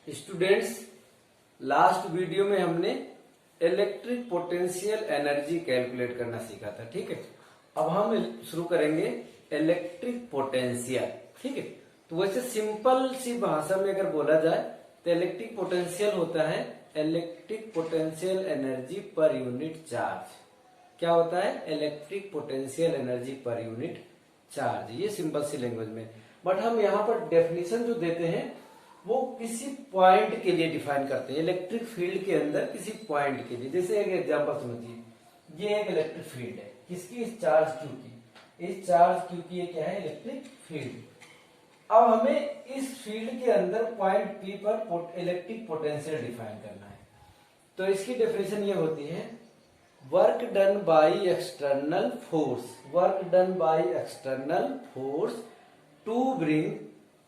Students, last video में हमने electric potential energy calculate करना सीखा था। ठीक है, अब हम शुरू करेंगे इलेक्ट्रिक पोटेंशियल। ठीक है, तो वैसे सिंपल सी भाषा में अगर बोला जाए तो इलेक्ट्रिक पोटेंशियल होता है electric potential energy per unit charge. क्या होता है? Electric potential energy per unit charge. ये सिंपल सी लैंग्वेज में, बट हम यहाँ पर डेफिनेशन जो देते हैं वो किसी पॉइंट के लिए डिफाइन करते हैं, इलेक्ट्रिक फील्ड के अंदर किसी पॉइंट के लिए। जैसे एक एग्जांपल समझिए, ये एक इलेक्ट्रिक फील्ड है, किसकी? इस चार्ज क्यू की। इस चार्ज क्यू की ये क्या है? Electric field. अब हमें इस फील्ड के अंदर पॉइंट पी पर इलेक्ट्रिक पोटेंशियल डिफाइन करना है। तो इसकी डेफिनेशन ये होती है, work done by external force, work done by external force to bring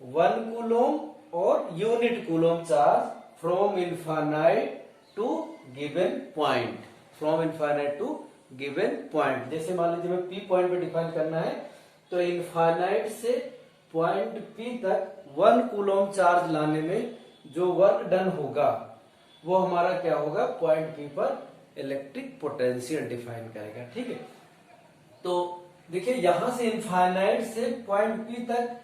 1 coulomb और unit coulomb charge from infinite to given point, from infinite to given point. जैसे मान लीजिए मैं पी पॉइंट पे डिफाइन करना है, तो इनफाइनाइट से पॉइंट पी तक 1 कूलोम चार्ज लाने में जो वर्क डन होगा वो हमारा क्या होगा? पॉइंट पी पर इलेक्ट्रिक पोटेंशियल डिफाइन करेगा। ठीक है, तो देखिए यहां से इनफाइनाइट से पॉइंट पी तक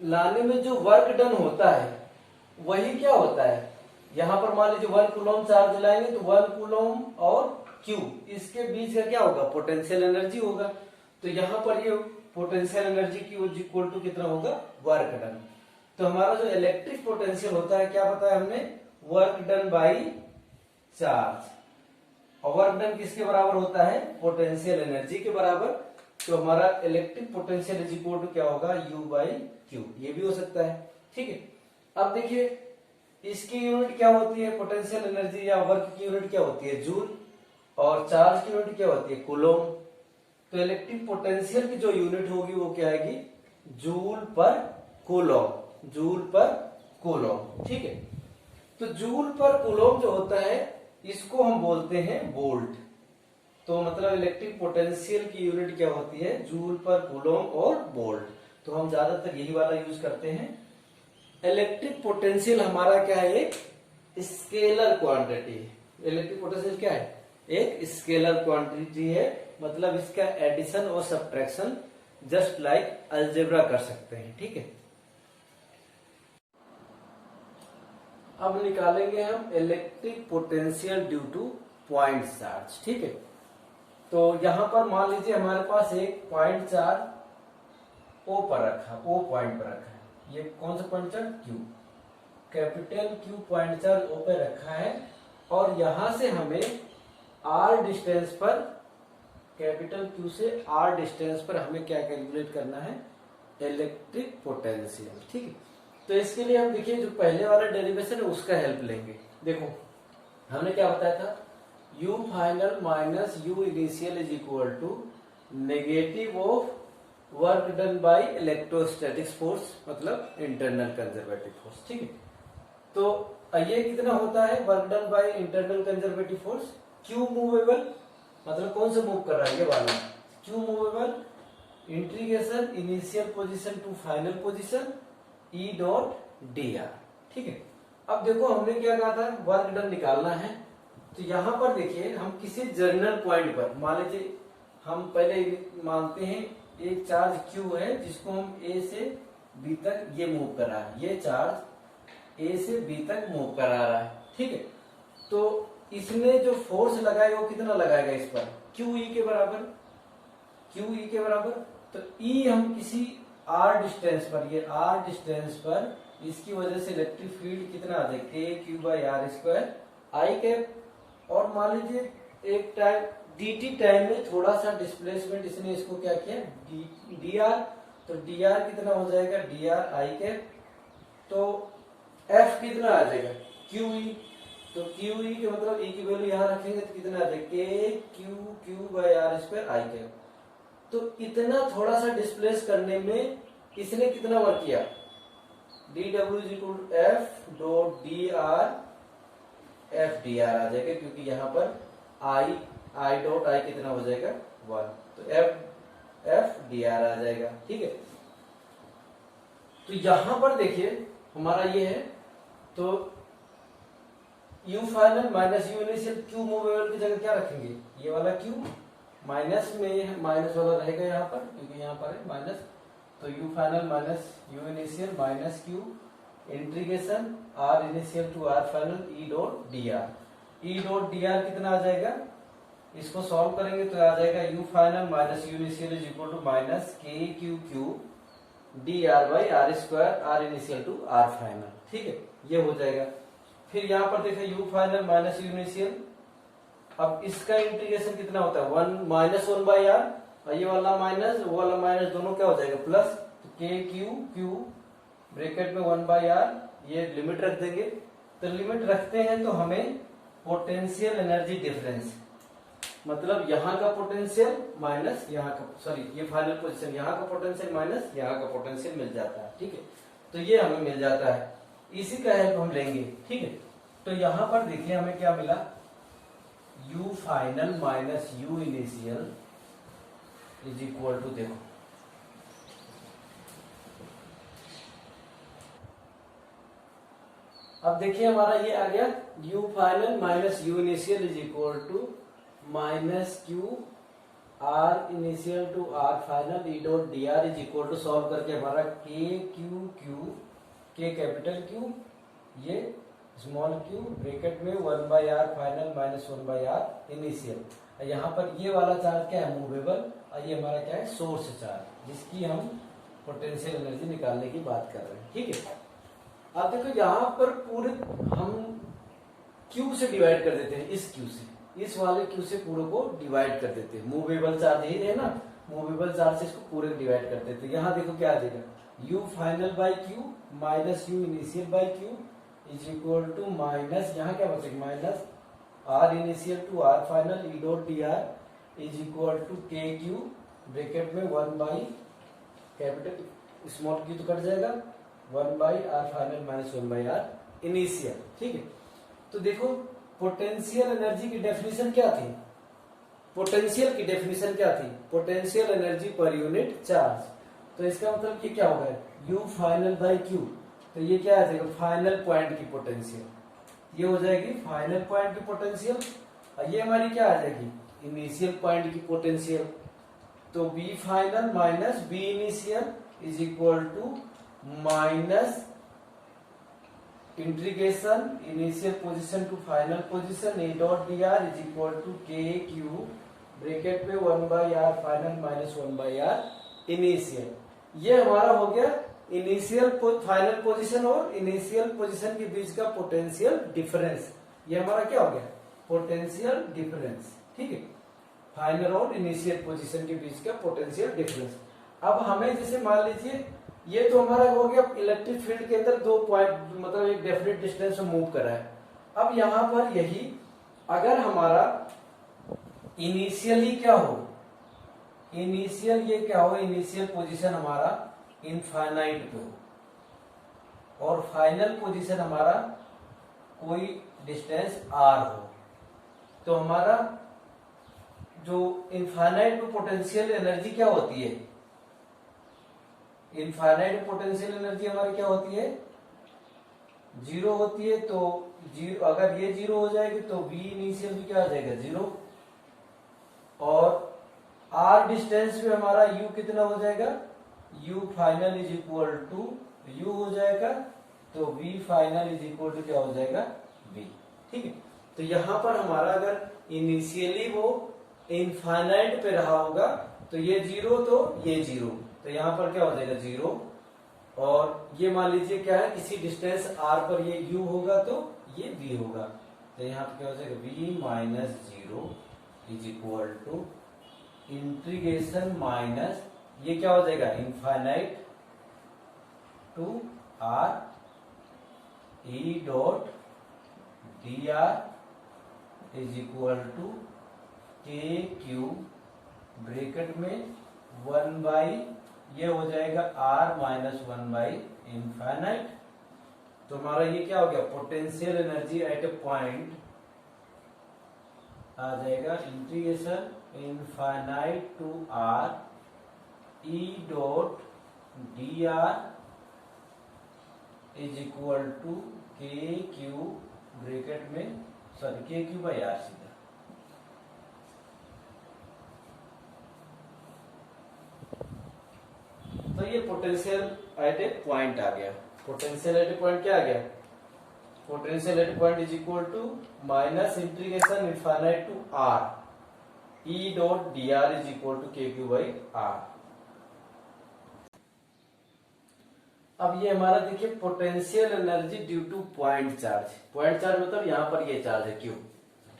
लाने में जो वर्क डन होता है वही क्या होता है? यहां पर मान लीजिए 1 कूलोम चार्ज लाएंगे तो 1 कूलोम और क्यू, इसके बीच का क्या होगा? पोटेंशियल एनर्जी होगा। तो यहां पर ये पोटेंशियल एनर्जी की इक्वल टू कितना होगा? Work done. तो हमारा जो इलेक्ट्रिक पोटेंशियल होता है, क्या बताया हमने? Work done by charge. और वर्क डन किसके बराबर होता है? पोटेंशियल एनर्जी के बराबर। तो हमारा electric potential is equal to क्या होगा? U by Q. ये भी हो सकता है। ठीक है, अब देखिए इसकी यूनिट क्या होती है? पोटेंशियल एनर्जी या वर्क की यूनिट क्या होती है? जूल। और चार्ज की यूनिट क्या होती है? कूलोम। तो इलेक्ट्रिक पोटेंशियल की जो यूनिट होगी वो क्या आएगी? जूल पर कूलोम, जूल पर कूलोम। ठीक है, तो जूल पर कूलोम जो होता है इसको हम बोलते हैं वोल्ट। तो मतलब इलेक्ट्रिक पोटेंशियल की यूनिट क्या होती है? जूल पर कूलोम और वोल्ट। तो हम ज्यादातर यही वाला यूज करते हैं। इलेक्ट्रिक पोटेंशियल हमारा क्या है? एक स्केलर क्वांटिटी है। इलेक्ट्रिक पोटेंशियल क्या है? एक स्केलर क्वांटिटी है, मतलब इसका एडिशन और सब्ट्रैक्शन जस्ट लाइक अलजेब्रा कर सकते हैं। ठीक है, अब निकालेंगे हम electric potential due to point charge. ठीक है, तो यहां पर मान लीजिए हमारे पास एक पॉइंट चार्ज ओ पर रखा, ओ पॉइंट पर रखा है। ये कौन सा point charge? Q, capital Q point charge O पे रखा है। और यहां से हमें आर डिस्टेंस पर, कैपिटल क्यू से आर डिस्टेंस पर हमें क्या कैलकुलेट करना है? Electric potential. ठीक है, तो इसके लिए हम देखिए जो पहले वाला डेरिवेशन है उसका हेल्प लेंगे। देखो हमने क्या बताया था? u final minus u initial is equal to negative of work done by electrostatics force, मतलब इंटरनल कंजर्वेटिव फोर्स। ठीक है, तो ये कितना होता है? Work done by internal conservative force. Q movable, मतलब कौन सा मूव कर रहा है? ये वाला Q movable. Integration initial position to final position E dot D R. ठीक है, अब देखो हमने क्या कहा था? वर्क डन निकालना है। तो यहां पर देखिए हम किसी जर्नल पॉइंट पर, मान लीजिए हम पहले मानते हैं एक चार्ज क्यू है जिसको हम ए से बी तक ये मूव कर रहा है। ये चार्ज ए से बी तक मूव करा रहा है। ठीक है, तो इसने जो फोर्स लगाएगा वो कितना लगाएगा इस पर? क्यू ई के बराबर, क्यू ई के बराबर। तो ई हम किसी आर डिस्टेंस पर, ये आर डिस्टेंस पर इसकी वजह से इलेक्ट्रिक फील्ड कितना आ जाए? K Q by R square I cap. और मान लीजिए एक टाइम dt टाइम में थोड़ा सा डिस्प्लेसमेंट इसने इसको क्या किया? dr। तो dr कितना हो जाएगा? dr आई कैप। तो f कितना आ जाएगा? qe। तो qe के मतलब e की वैल्यू यहां रखेंगे तो कितना आ जाएगा? K Q by R square I cap. तो इतना थोड़ा सा डिस्प्लेस करने में इसने कितना वर्क किया? dw is equal to F dot D R, F D R आ जाएगा, क्योंकि यहाँ पर आई डॉट आई कितना हो जाएगा? 1। तो एफ डी आर आ जाएगा। ठीक है, तो यहां पर देखिए हमारा ये है तो U final minus U initial, Q movable की जगह क्या रखेंगे, ये वाला क्यू, माइनस में माइनस वाला रहेगा यहाँ पर क्योंकि यहाँ पर है माइनस, तो U final minus U initial minus Q integration R initial to R final E dot D R. E dot D R कितना आ जाएगा, इसको सॉल्व करेंगे तो आ जाएगा U final minus U initial is equal to minus K Q Q D R by R square R initial to R final. ठीक है, ये हो जाएगा। फिर यहाँ पर देखिए U final minus U initial, अब इसका इंटीग्रेशन कितना होता है, one minus one by R, और ये वाला माइनस वो वाला माइनस दोनों क्या हो जाएगा प्लस, तो के क्यू क्यू ब्रैकेट में वन बाई आर, ये लिमिट रख देंगे। तो लिमिट रखते हैं तो हमें पोटेंशियल एनर्जी डिफरेंस, मतलब यहाँ का पोटेंशियल माइनस यहाँ का, सॉरी ये फाइनल पोजीशन, यहाँ का पोटेंशियल माइनस यहाँ का पोटेंशियल मिल जाता है। ठीक है, तो ये हमें मिल जाता है, इसी का हेल्प हम लेंगे। ठीक है, तो यहाँ पर देखिए हमें क्या मिला, u final minus u initial is equal to, देखो अब देखिए हमारा ये आ गया u final minus u initial is equal to minus Q R initial to R final E dot D R is equal to, solve करके हमारा K Q Q, K capital Q, ये स्मॉल क्यू ब्रैकेट में one by R final minus one by R initial. यहाँ पर ये वाला charge क्या है, मूवेबल, और ये हमारा क्या है, सोर्स चार्ज, जिसकी हम पोटेंशियल एनर्जी निकालने की बात कर रहे हैं। ठीक है, अब देखो यहाँ पर पूरे हम क्यू से डिवाइड कर देते हैं, इस क्यू से, इस वाले क्यू से पूरे को डिवाइड कर देते हैं, मूवेबल चार्ज ही है ना, मूवेबल चार्ज से इसको पूरे डिवाइड कर देते हैं। यहाँ देखो क्या आ जाएगा, u final by Q minus U initial by Q is equal to minus, यहाँ क्या बचेगा, minus R initial to R final E dot D R is equal to K Q bracket में one by capital small Q तो cut जाएगा, one by R final minus one by R initial. ठीक है, तो देखो potential energy की definition क्या थी, पोटेंशियल की डेफिनेशन क्या थी, potential energy per unit charge. तो इसका मतलब ये क्या होगा, u फाइनल बाई क्यू, तो ये क्या आ जाएगा, फाइनल पॉइंट की पोटेंशियल, ये हो जाएगी फाइनल पॉइंट की पोटेंशियल, और ये हमारी क्या आ जाएगी, इनिशियल पॉइंट की पोटेंशियल। तो b final minus b initial is equal to minus integration initial position to final position A dot D R is equal to K Q bracket में one by R final minus one by R initial. ये हमारा हो गया initial final position और initial position के बीच का potential difference, ये हमारा क्या हो गया, पोटेंशियल डिफरेंस। ठीक है, फाइनल और इनिशियल पोजीशन के बीच का पोटेंशियल डिफरेंस। अब हमें जैसे मान लीजिए ये तो हमारा हो गया इलेक्ट्रिक फील्ड के अंदर दो पॉइंट, मतलब एक डेफिनेट डिस्टेंस में मूव कर रहा है। अब यहां पर यही अगर हमारा इनिशियली क्या हो, इनिशियल ये क्या हो, इनिशियल पोजीशन हमारा इनफाइनाइट पे हो और फाइनल पोजीशन हमारा कोई डिस्टेंस आर हो, तो हमारा जो इनफाइनाइट पे पोटेंशियल एनर्जी क्या होती है, इनफाइनाइट पोटेंशियल एनर्जी हमारी क्या होती है, जीरो होती है। तो जीरो, अगर ये जीरो हो जाएगी तो v इनिशियल भी क्या आ जाएगा, जीरो, और r डिस्टेंस पे हमारा u कितना हो जाएगा, u final is equal to u हो जाएगा, तो v final is equal to क्या हो जाएगा, v। ठीक है, तो यहां पर हमारा अगर इनिशियली वो इनफाइनाइट पे रहा होगा तो ये जीरो, तो ये जीरो, तो यहाँ पर क्या हो जाएगा, जीरो, और ये मान लीजिए क्या है, किसी डिस्टेंस r पर ये u होगा तो ये v होगा, तो यहाँ पर क्या हो जाएगा, v minus zero is equal to integration minus ये क्या हो जाएगा, infinite to r e dot D R is equal to K Q bracket में वन बाई ये हो जाएगा r minus one by infinite. तो हमारा ये क्या हो गया, potential energy at A point आ जाएगा integration infinite to r e dot D R is equal to K Q bracket में sorry K Q by R सीधा। तो ये पोटेंशियल एट ए पॉइंट आ गया। पोटेंशियल एट ए पॉइंट क्या आ गया? Potential at A point is equal to minus integration infinite to R E dot D R is equal to K Q by R. अब ये हमारा देखिए potential energy due to point charge. Point charge मतलब यहाँ पर ये charge है Q,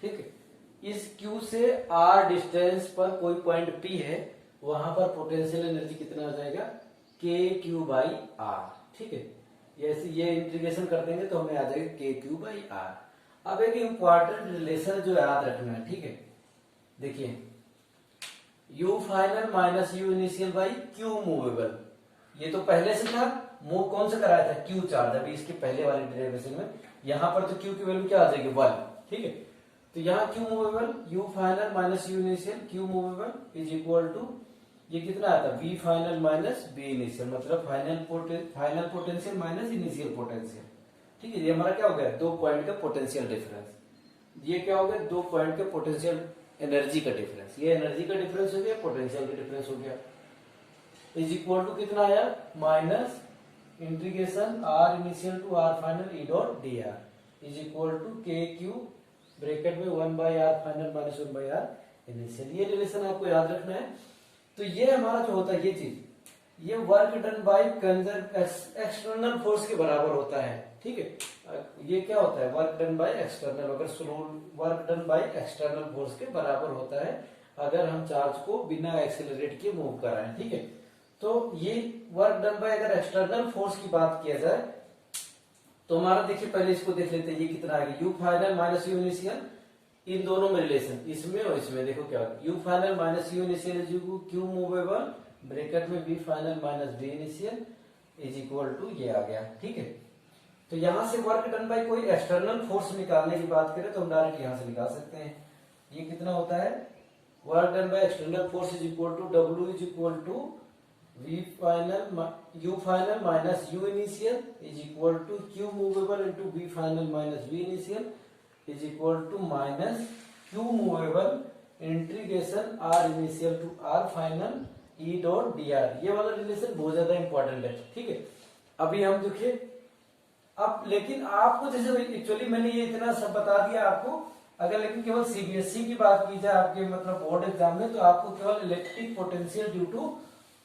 ठीक है। इस क्यू से आर डिस्टेंस पर कोई पॉइंट पी है, वहां पर पोटेंशियल एनर्जी कितना हो जाएगा? के क्यू बाई आर, ठीक है। ये इंटीग्रेशन कर देंगे तो हमें आ जाएगा के क्यू बाई आर। अब एक इंपॉर्टेंट रिलेशन जो याद रखना है, ठीक है। देखिए U final minus U initial by Q movable, ये तो पहले से था। मूव कौन सा कराया था? Q charge. अभी इसके पहले वाले डेरिवेशन में यहां पर तो क्यू की वैल्यू क्या आ जाएगी? 1, ठीक है। तो यहाँ Q movable U final minus U initial Q movable is equal to ये कितना आता है? V final minus V initial, मतलब final potential minus initial potential, ठीक है। ये हमारा क्या हो गया? 2 पॉइंट का पोटेंशियल डिफरेंस। ये क्या हो गया? 2 पॉइंट के पोटेंशियल एनर्जी का डिफरेंस। ये एनर्जी का डिफरेंस हो गया, पोटेंशियल का डिफरेंस हो गया। इज इक्वल टू कितना आया? Minus integration R initial to R final E dot D R is equal to K Q bracket में 1 by R final minus 1 by R initial. ये रिलेशन आपको याद रखना है। तो ये हमारा जो होता है ये चीज, ये work done by external force के बराबर होता है, ठीक है। ये क्या होता है? वर्क डन बाय एक्सटर्नल, अगर work done by external force के बराबर होता है अगर हम चार्ज को बिना एक्सेलरेट के मूव कराएं, ठीक है। तो ये वर्क डन बाय अगर एक्सटर्नल फोर्स की बात किया जाए तो हमारा देखिए पहले इसको देख लेते हैं। ये कितना आएगा? U final minus U initial, इन दोनों में रिलेशन, इसमें और इसमें देखो क्या होगा? U final minus U initial is equal Q movable bracket में V final minus V initial is equal to ये आ गया, ठीक है। तो यहां से वर्क डन बाय कोई एक्सटर्नल फोर्स निकालने की बात करें तो हम डायरेक्ट यहां से निकाल सकते हैं। ये कितना होता है? Work done by external force is equal to W is equal to V final U final minus U initial is equal to Q movable into V final minus V initial is equal to minus Q movable integration R initial to R final E dot D R. ये वाला relation बहुत ज्यादा important है, ठीक है। अभी हम देखिए अब, लेकिन आपको जैसे एक्चुअली मैंने ये इतना सब बता दिया आपको, अगर लेकिन केवल सीबीएसई की बात की जाए आपके मतलब बोर्ड एग्जाम में, तो आपको केवल electric potential due to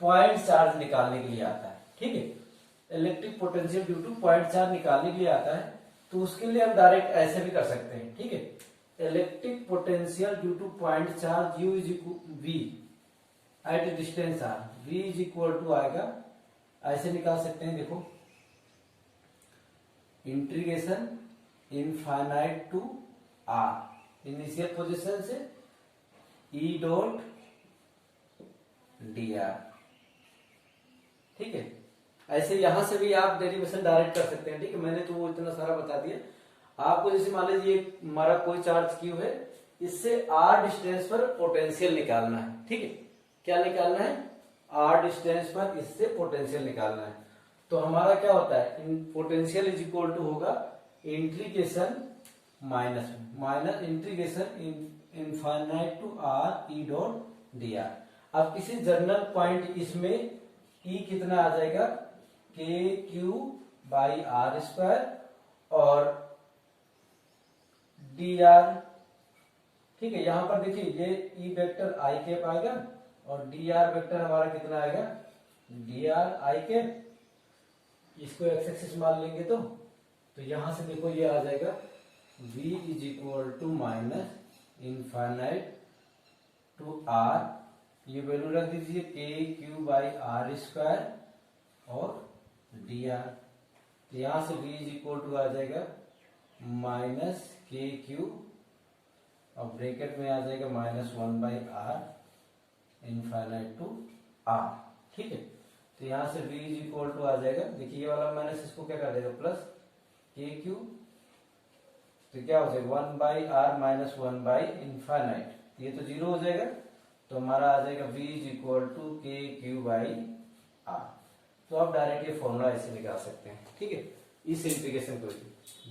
point charge निकालने के लिए आता है, ठीक है। Electric potential due to point charge निकालने के लिए आता है, तो उसके लिए हम डायरेक्ट ऐसे भी कर सकते हैं, ठीक है। Electric potential due to point charge U is equal V at distance R, V is equal to आएगा, ऐसे निकाल सकते हैं। देखो integration infinite to R initial position से ई डॉट डी आर, ठीक है। ऐसे यहां से भी आप डेरिवेशन डायरेक्ट कर सकते हैं, ठीक है। मैंने तो वो इतना सारा बता दिया आपको। जैसे मान लीजिए हमारा कोई चार्ज क्यू है, इससे आर डिस्टेंस पर पोटेंशियल निकालना है, ठीक है। क्या निकालना है? आर डिस्टेंस पर इससे पोटेंशियल निकालना है। तो हमारा क्या होता है? पोटेंशियल इज इक्वल टू होगा integration minus integration infinite to R E dot D R. अब किसी जर्नल पॉइंट इसमें ई कितना आ जाएगा? K Q by R square और डी आर, ठीक है। यहां पर देखिए ये ई वेक्टर आई कैप आएगा और डी आर वेक्टर हमारा कितना आएगा? डी आर आई कैप। इसको एक्स एक्सिस मान लेंगे तो यहां से देखो ये आ जाएगा v is equal to minus infinite to R, ये वैल्यू रख दीजिए K Q by R square और डी आर। तो यहां से v इज इक्वल टू आ जाएगा माइनस के क्यू और ब्रैकेट में आ जाएगा minus 1 by R infinite to R, ठीक है। तो यहां से v इज इक्वल टू आ जाएगा, देखिए ये वाला माइनस इसको क्या कर देगा प्लस के क्यू, तो क्या हो जाएगा 1 by R minus 1 by infinite, ये तो 0 हो जाएगा। तो हमारा आ जाएगा v is equal to K Q by are. तो आप डायरेक्ट ये फॉर्मूला ऐसे निकाल सकते हैं, ठीक है। इस इंटीग्रेशन को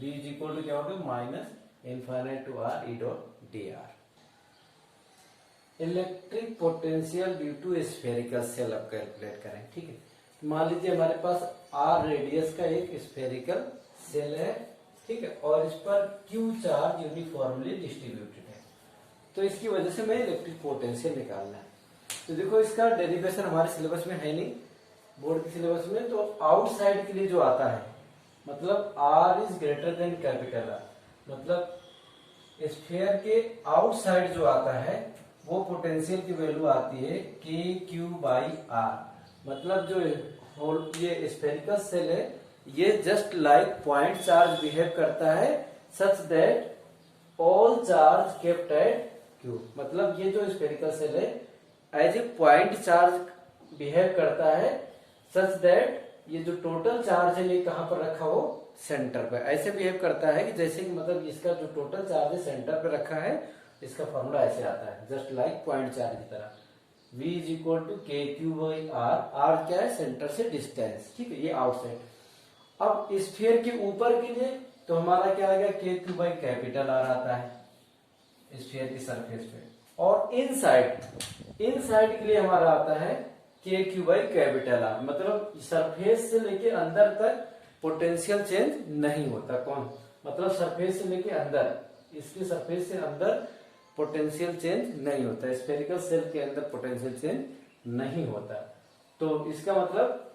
बी इज इक्वल टू क्या होगा minus infinite to R E dot D R. Electric potential due to spherical shell अब कैलकुलेट करें, ठीक है। मान लीजिए हमारे पास आर रेडियस का एक स्फेरिकल सेल है, ठीक है, और इस पर क्यू चार्ज यूनिफॉर्मली डिस्ट्रीब्यूटेड है, तो इसकी वजह से मैं इलेक्ट्रिक पोटेंशियल निकालना है। तो देखो इसका डेरिवेशन हमारे सिलेबस में है नहीं, बोर्ड के सिलेबस में, तो आउटसाइड के लिए जो आता है, मतलब R is greater than capital R, मतलब स्फीयर के आउटसाइड जो आता है वो पोटेंशियल की वैल्यू आती है के क्यू बाई आर। मतलब जो ये स्फेरिकल सेल है ये just like point charge behave करता है such that all charge kept at Q. मतलब ये जो स्फेरिकल सेल है as a point charge behave करता है सच दैट ये जो टोटल चार्ज है ये कहां पर रखा हो, सेंटर पे। ऐसे बिहेव करता है कि जैसे कि मतलब इसका जो टोटल चार्ज है सेंटर पे रखा है, इसका फॉर्मूला ऐसे आता है जस्ट लाइक पॉइंट चार्ज की तरह, V is equal to K Q by are. Are क्या है, सेंटर से डिस्टेंस, ठीक है, ये आउटसाइड। अब स्फीयर के ऊपर के लिए तो हमारा क्या आएगा, के क्यू बाई कैपिटल आर आता है स्फीयर की सरफेस पे, और इनसाइड के लिए हमारा आता है के क्यू बाई कैपिटल आर। मतलब सरफेस से लेके अंदर तक पोटेंशियल चेंज नहीं होता। कौन, मतलब सरफेस से लेके अंदर, इसके सरफेस से अंदर पोटेंशियल चेंज नहीं होता, स्फेरिकल सेल के अंदर पोटेंशियल चेंज नहीं होता। तो इसका मतलब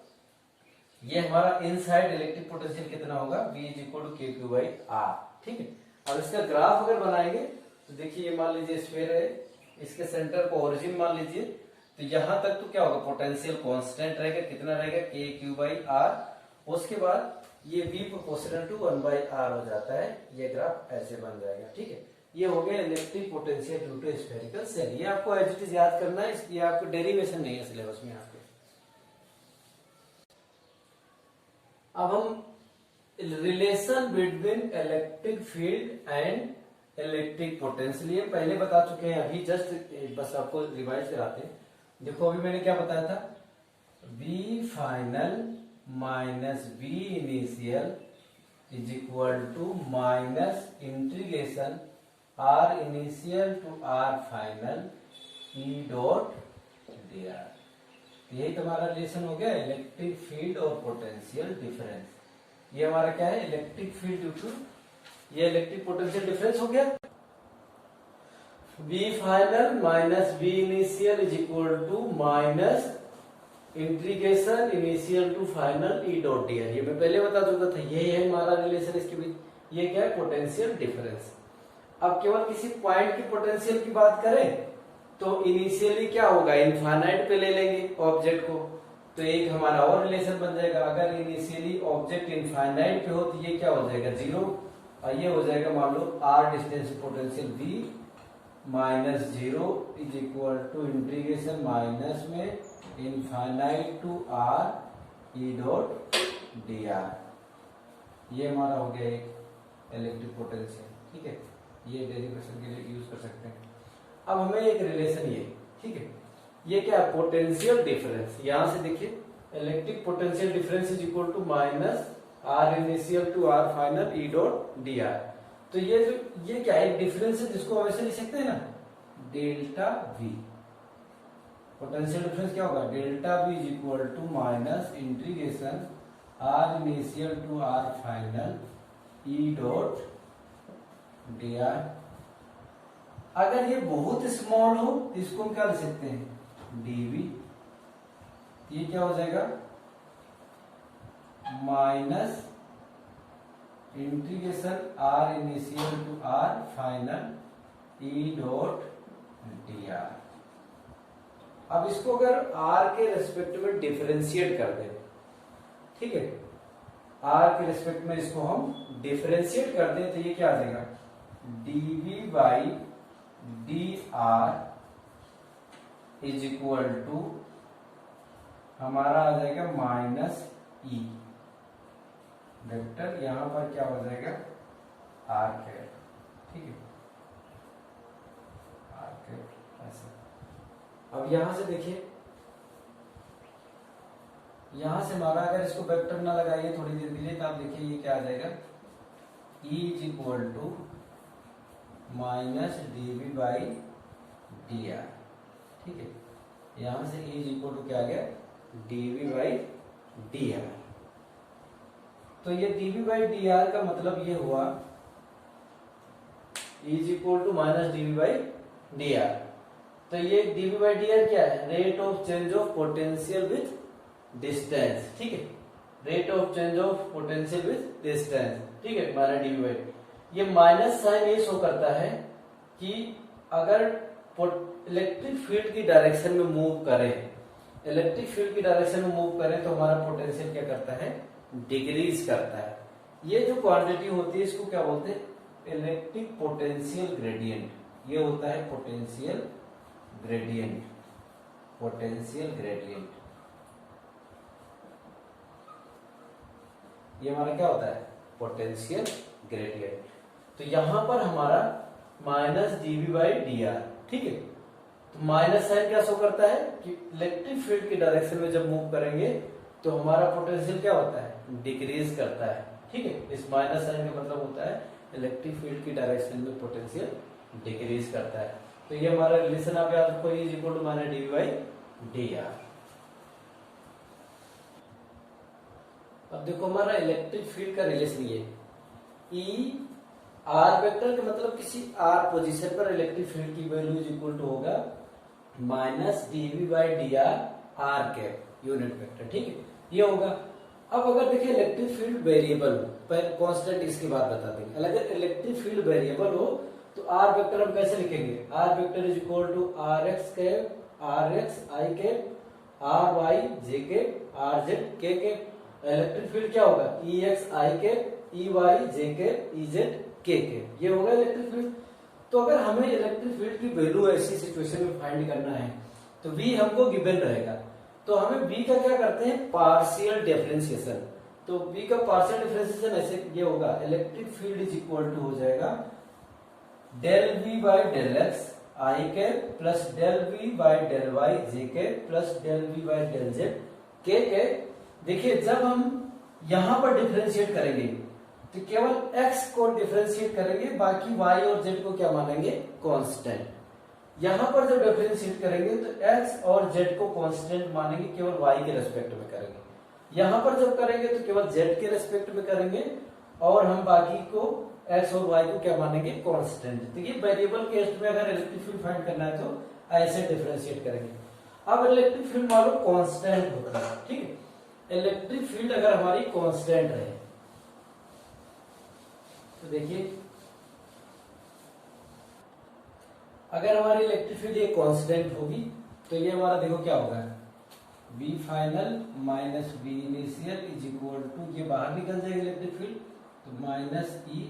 ये हमारा इनसाइड इलेक्ट्रिक पोटेंशियल कितना होगा, V is equal to K Q by are, ठीक है। और इसका ग्राफ अगर बनाएंगे तो देखिए, ये मान लीजिए स्फीयर है, इसके सेंटर को ओरिजिन मान लीजिए, तो यहां तक तो क्या होगा, पोटेंशियल कांस्टेंट रहेगा, कितना रहेगा, के क्यू बाई आर। उसके बाद ये V proportional to 1 by R हो जाता है, ये ग्राफ ऐसे बन जाएगा, ठीक है। ये हो गया electric potential due to spherical shell. ये आपको एज इट इज याद करना है, ये आपको डेरिवेशन नहीं है सिलेबस में आपके। अब हम relation between electric field and electric potential ये पहले बता चुके हैं, अभी जस्ट बस आपको रिवाइज कराते हैं। देखो अभी मैंने क्या बताया था, V final minus V initial is equal to minus integration R initial to R final E dot D R. यही तुम्हारा रिलेशन हो गया इलेक्ट्रिक फील्ड और पोटेंशियल डिफरेंस। ये हमारा क्या है, इलेक्ट्रिक फील्ड ड्यू टू ये इलेक्ट्रिक पोटेंशियल डिफरेंस हो गया। V final minus V initial is equal to minus integration initial to final E dot D R. ये मैं पहले बता चुका था, यही है हमारा रिलेशन इसके बीच। ये क्या है, पोटेंशियल डिफरेंस। अब केवल किसी पॉइंट की पोटेंशियल की बात करें तो इनिशियली क्या होगा, इनफाइनाइट पे ले लेंगे ऑब्जेक्ट को, तो एक हमारा और रिलेशन बन जाएगा। अगर इनिशियली ऑब्जेक्ट इनफाइनाइट पे हो तो ये क्या हो जाएगा, जीरो, और ये हो जाएगा मान लो R distance potential V minus zero is equal to integration minus में infinite to R E dot D R. ये हमारा हो गया एक इलेक्ट्रिक पोटेंशियल, ठीक है। ये डेरिवेशन के लिए यूज कर सकते हैं। अब हमें एक रिलेशन ये, ठीक है, ये क्या है, पोटेंशियल डिफरेंस। यहां से देखिए electric potential difference is equal to minus R initial to R final E dot D R. तो ये जो ये क्या है, डिफरेंस है जिसको हम ऐसे लिख सकते हैं ना, डेल्टा V। पोटेंशियल डिफरेंस क्या होगा, delta V is equal to minus integration R initial to R final E dot D R. अगर ये बहुत स्मॉल हो तो इसको हम क्या लिख सकते हैं, dV। ये क्या हो जाएगा, minus integration R initial to R final E dot D R. अब इसको अगर r के रेस्पेक्ट में डिफरेंशिएट कर दें, ठीक है, r के रेस्पेक्ट में इसको हम डिफरेंशिएट कर दें तो ये क्या आ जाएगा, dV by D R is equal to हमारा आ जाएगा माइनस ई वेक्टर, यहां पर क्या हो जाएगा आर कैप, ठीक है, आर कैप ऐसे। अब यहां से देखिए यहां से हमारा अगर इसको वेक्टर ना लगाइए थोड़ी देर के लिए तो आप देखिए ये क्या आ जाएगा, E is equal to minus dv by dr। ठीक है, यहां से E इज इक्वल टू क्या आ गया, dv बाई dr। तो ये dv बाई dr का मतलब ये हुआ E is equal to minus dv by dr। तो ये dv बाई dr क्या है, rate of change of potential with distance. ठीक है, rate of change of potential with distance. ठीक है, माइनस dv बाई, ये माइनस साइन ये शो करता है कि अगर इलेक्ट्रिक फील्ड की डायरेक्शन में मूव करें, इलेक्ट्रिक फील्ड की डायरेक्शन में मूव करें तो हमारा पोटेंशियल क्या करता है, डिक्रीज करता है। ये जो क्वांटिटी होती है इसको क्या बोलते हैं, इलेक्ट्रिक पोटेंशियल ग्रेडियंट। ये होता है पोटेंशियल ग्रेडियंट, पोटेंशियल ग्रेडियंट। ये हमारा क्या होता है, पोटेंशियल ग्रेडियंट। तो यहां पर हमारा माइनस dv बाई dr। ठीक है, तो माइनस साइन क्या शो करता है कि इलेक्ट्रिक फील्ड की डायरेक्शन में जब मूव करेंगे तो हमारा पोटेंशियल क्या होता है, डिक्रीज करता है। ठीक है, इस माइनस साइन का मतलब होता है इलेक्ट्रिक फील्ड की डायरेक्शन में पोटेंशियल डिक्रीज करता है। तो ये हमारा रिलेशन आप याद रखो, E is equal to minus dv by dr। अब देखो हमारा इलेक्ट्रिक फील्ड का रिलेशन ये E आर वेक्टर का मतलब किसी आर पोजीशन पर इलेक्ट्रिक फील्ड की वैल्यू इज इक्वल टू होगा minus dv by dr R cap unit vector. ठीक है, ये होगा। अब अगर देखिए इलेक्ट्रिक फील्ड वेरिएबल हो, पर कांस्टेंट इसके बाद बता देंगे, अगर इलेक्ट्रिक फील्ड वेरिएबल हो तो आर वेक्टर हम कैसे लिखेंगे, R vector is equal to R X cap R X I cap R Y J cap R Z K cap. Electric field क्या होगा, E X I cap E Y J cap E Z K, ये होगा electric field. तो अगर हमें electric field की value ऐसी situation में फाइंड करना है तो V हमको गिवन रहेगा, तो हमें V का क्या करते हैं, पार्शियल डिफरेंशिएशन। तो V का पार्शियल डिफरेंशिएशन ऐसे ये होगा, electric field is equal to हो जाएगा del V by del X I cap plus del V by del Y J cap plus del V by del Z K. देखिए जब हम यहां पर डिफरेंशिएट करेंगे तो केवल x को डिफरेंशिएट करेंगे, बाकी y और z को क्या मानेंगे, कांस्टेंट। यहां पर जब डिफरेंशिएट करेंगे तो x और z को कांस्टेंट मानेंगे, केवल y के रेस्पेक्ट में करेंगे। यहां पर जब करेंगे तो केवल z के रेस्पेक्ट में करेंगे और हम बाकी को x और y को क्या मानेंगे, कांस्टेंट। तो ये वेरिएबल केस में अगर इलेक्ट्रिक फील्ड फाइंड करना है तो ऐसे डिफरेंशिएट करेंगे। अब इलेक्ट्रिक फील्ड मान लो कांस्टेंट होता है। ठीक है, इलेक्ट्रिक फील्ड अगर हमारी कांस्टेंट रहे तो देखिए अगर हमारी इलेक्ट्रिक फील्ड ये कांस्टेंट होगी तो ये हमारा देखो क्या होगा, V final minus V initial is equal to, ये बाहर निकल जाएगा इलेक्ट्रिक फील्ड तो माइनस E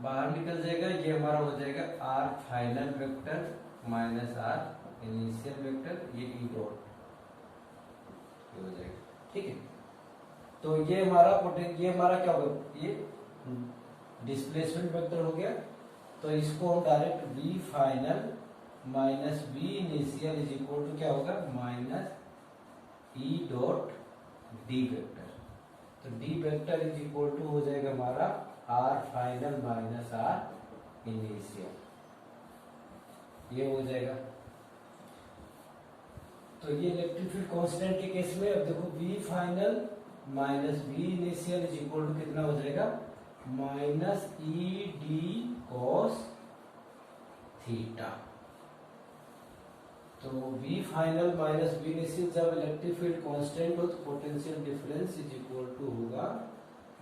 बाहर निकल जाएगा, ये हमारा हो जाएगा R final vector minus R initial vector, ये E डॉट हो जाएगा। ठीक है, तो ये हमारा क्या होगा, ये डिस्प्लेसमेंट वेक्टर हो गया। तो इसको हम direct V final minus V initial is equal to क्या होगा, minus E dot D vector. तो D vector is equal to हो जाएगा हमारा R final minus R initial, ये हो जाएगा। तो ये इलेक्ट्रिक फील्ड कांस्टेंट के केस में अब देखो V final minus V initial is equal to कितना हो जाएगा, minus E D cos theta. तो V final minus V initial जब इलेक्ट्रिक फील्ड कांस्टेंट हो तो potential difference is equal to होगा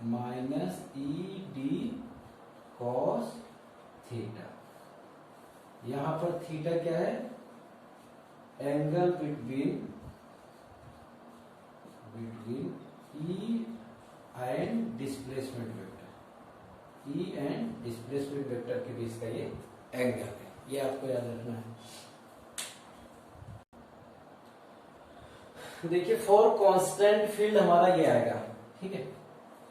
minus E D cos theta. यहां पर थीटा क्या है, angle between E and displacement vector, E and displacement vector के बीच का ये एंगल है, ये आपको याद रखना है। देखिए फॉर कांस्टेंट फील्ड हमारा ये आएगा। ठीक है,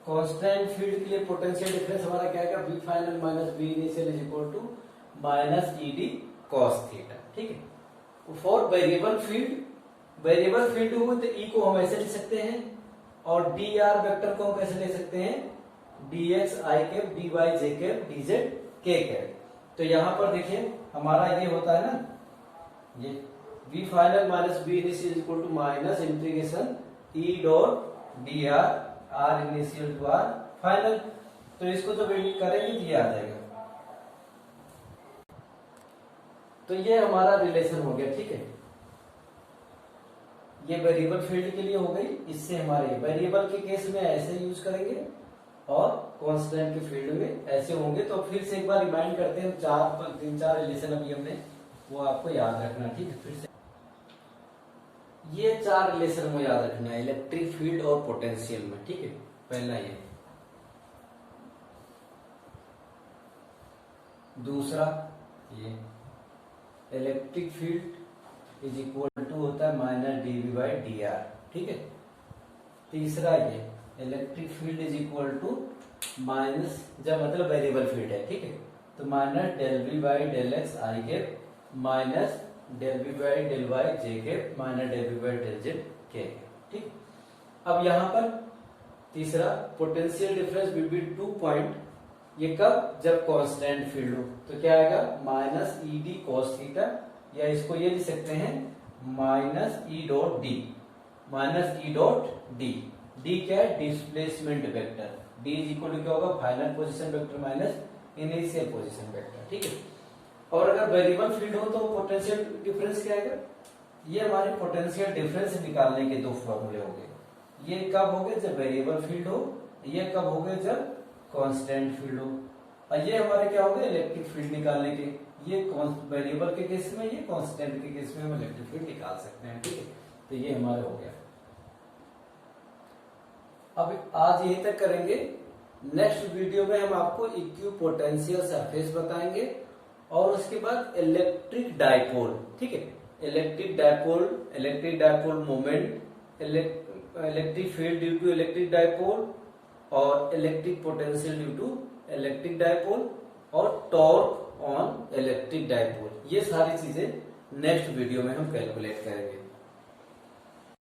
कांस्टेंट फील्ड के लिए पोटेंशियल डिफरेंस हमारा क्या आएगा, V final minus V initial is equal to minus E D cos theta. ठीक है, for variable field variable field हो तो ई को हम ऐसे लिख सकते हैं, और डी आर वेक्टर को हम कैसे ले सकते हैं, D x I cap D Y J cap D Z K cap. तो यहां पर देखिए हमारा ये होता है ना, ये V final minus V initial equal to minus integration E dot D R R initial to R final. तो इसको जब एडिट करेंगे तो ये आ जाएगा। तो ये हमारा रिलेशन हो गया, ठीक है। ये वेरिएबल फील्ड के लिए हो गई। इससे हमारे वेरिएबल के केस में ऐसे यूज करेंगे और कांस्टेंट के फील्ड में ऐसे होंगे। तो फिर से एक बार रिमाइंड करते हैं, तीन चार रिलेशन अभी हमने, वो आपको याद रखना, ठीक है। फिर से ये चार रिलेशन को याद रखना है इलेक्ट्रिक फील्ड और पोटेंशियल में, ठीक है। पहला ये, दूसरा ये electric field is equal to होता है minus D V by D R, ठीक है। तीसरा ये electric field is equal to minus, जब मतलब वेरिएबल फील्ड है, ठीक है, तो minus del V by del X I cap minus del V by del Y J cap minus del V by del Z K, ठीक। अब यहां पर तीसरा पोटेंशियल डिफरेंस बिटवीन 2 पॉइंट, ये कब, जब कांस्टेंट फील्ड हो। तो क्या आएगा, minus E D cos theta, या इसको ये लिख सकते हैं minus E dot D, minus E dot D. D क्या है, displacement vector. D is equal to क्या होगा, final position vector minus initial position vector, ठीक है। और अगर वेरिएबल फील्ड हो तो पोटेंशियल डिफरेंस क्या आएगा, ये हमारे पोटेंशियल डिफरेंस निकालने के दो फॉर्मूले हो गए। ये कब हो गए, जब वेरिएबल फील्ड हो, ये कब हो गए, जब कांस्टेंट फील्ड हो। और ये हमारे क्या हो गए, इलेक्ट्रिक फील्ड निकालने के, ये वेरिएबल के केस में, ये कांस्टेंट के केस में हम इलेक्ट्रिक फील्ड निकाल सकते हैं, ठीक है। तो ये हमारे हो गया। अब आज यहीं तक करेंगे। नेक्स्ट वीडियो में हम आपको इक्विपोटेंशियल सरफेस बताएंगे और उसके बाद इलेक्ट्रिक डायपोल, ठीक है। Electric dipole moment, electric field due to electric dipole, और electric potential due to electric dipole, और टॉर्क ऑन इलेक्ट्रिक डायपोल। ये सारी चीजें नेक्स्ट वीडियो में हम कैलकुलेट करेंगे।